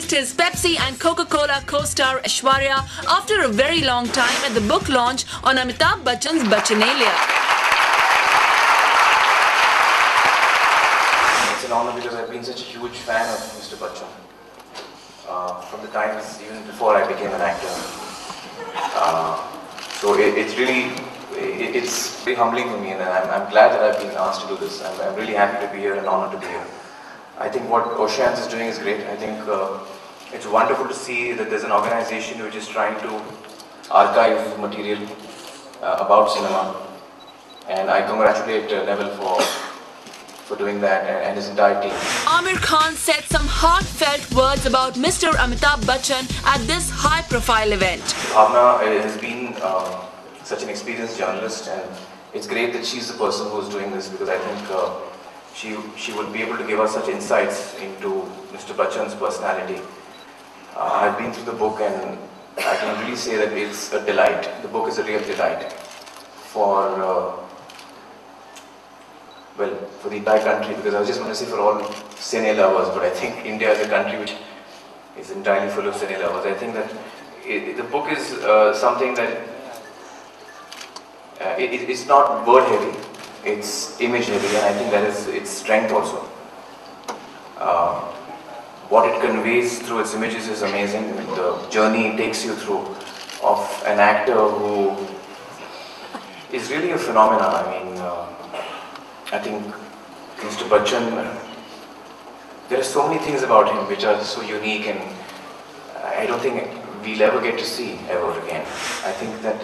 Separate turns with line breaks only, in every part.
met his Pepsi and Coca-Cola co-star Aishwarya after a very long time at the book launch on Amitabh Bachchan's Bachchanalia.
It's an honor because I've been such a huge fan of Mr. Bachchan from the times even before I became an actor. So it's really very humbling for me, and I'm glad that I've been asked to do this. I'm really happy to be here and honored to be here. I think what Oceans is doing is great. I think it's wonderful to see that there's an organization which is trying to archive material about cinema, and I congratulate Neville for doing that and his entire team.
Aamir Khan said some heartfelt words about Mr. Amitabh Bachchan at this high-profile event.
Bhavna has been such an experienced journalist, and it's great that she's the person who's doing this, because I think she would be able to give us such insights into Mr. Bachchan's personality. I've been through the book, and I can really say that it's a delight. The book is a real delight for the entire country, because I was just going to say for all cine lovers, but I think India is a country which is entirely full of cine lovers. I think that the book is something that it's not word heavy, it's image heavy, and I think that is its strength also. What it conveys through its images is amazing. The journey it takes you through of an actor who is really a phenomenon. I mean, I think Mr. Bachchan, there are so many things about him which are so unique, and I don't think we'll ever get to see ever again. I think that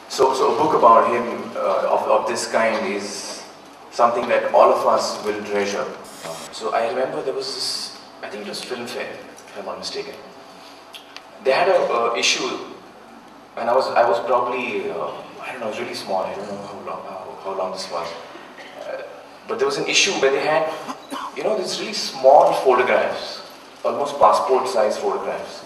so a book about him of this kind is something that all of us will treasure. So I remember there was this, I think it was Filmfare, if I'm not mistaken. They had a issue, and I was probably I don't know, it was really small. I don't know how long this was. But there was an issue where they had, these really small photographs, almost passport-sized photographs,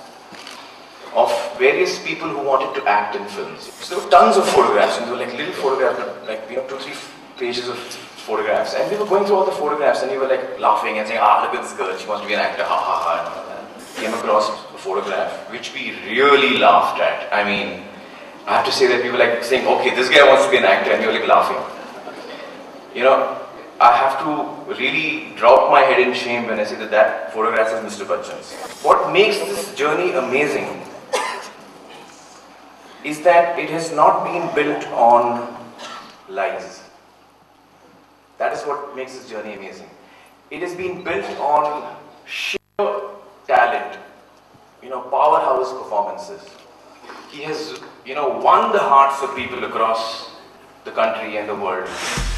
of various people who wanted to act in films. So there were tons of photographs, and they were like little photographs, like 2-3 pages of photographs. And we were going through all the photographs, and we were like laughing and saying, look at this girl, she wants to be an actor, ha ha ha. And came across a photograph which we really laughed at. I mean, I have to say that we were like saying, okay, this guy wants to be an actor, and we were like laughing. I have to really drop my head in shame when I say that photograph is Mr. Bachchan's. What makes this journey amazing is that it has not been built on lies. That is what makes this journey amazing. It has been built on sheer talent, powerhouse performances. He has, won the hearts of people across the country and the world.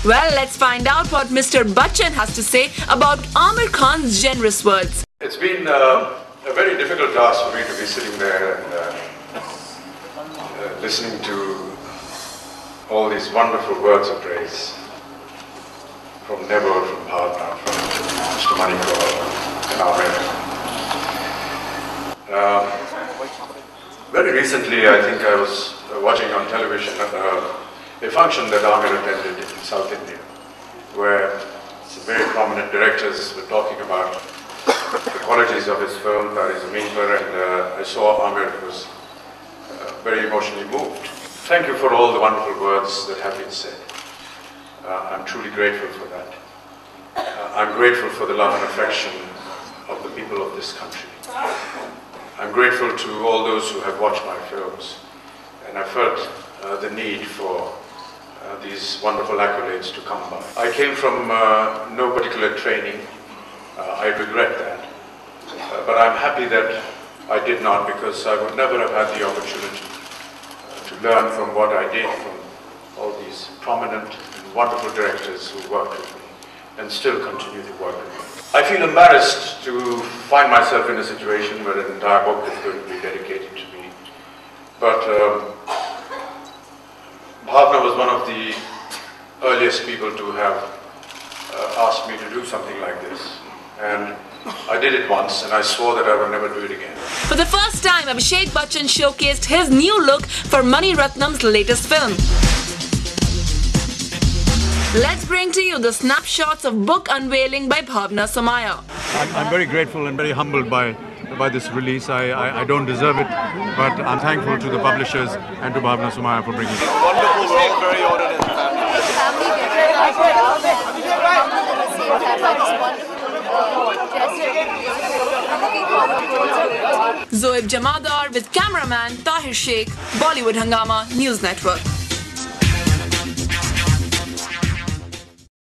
Well, let's find out what Mr. Bachchan has to say about Aamir Khan's generous words.
It's been a very difficult task for me to be sitting there and listening to all these wonderful words of praise from Neville, from Bhavna, from Mr. Manikor and Aamir. Very recently, I think I was watching on television a function that Aamir attended in South India, where some very prominent directors were talking about the qualities of his film, that is Aamir, and I saw Aamir was very emotionally moved. Thank you for all the wonderful words that have been said. I'm truly grateful for that. I'm grateful for the love and affection of the people of this country. I'm grateful to all those who have watched my films, and I felt the need for these wonderful accolades to come by. I came from no particular training. I regret that. But I'm happy that I did not, because I would never have had the opportunity to learn from what I did from all these prominent and wonderful directors who worked with me and still continue to work with me. I feel embarrassed to find myself in a situation where an entire book is going to be dedicated to me. But Bhavna was one of the earliest people to have asked me to do something like this. And I did it once, and I swore that I would never do it again.
For the first time, Abhishek Bachchan showcased his new look for Mani Ratnam's latest film. Let's bring to you the snapshots of book unveiling by Bhavna Somaya.
I'm very grateful and very humbled by
by this release. I don't deserve it, but I'm thankful to the publishers and to Bhavna Sumaya for bringing it.
Wonderful, we're all very honoured in the family.
Zoeb Jamadar with cameraman Tahir Sheikh, Bollywood Hungama News Network.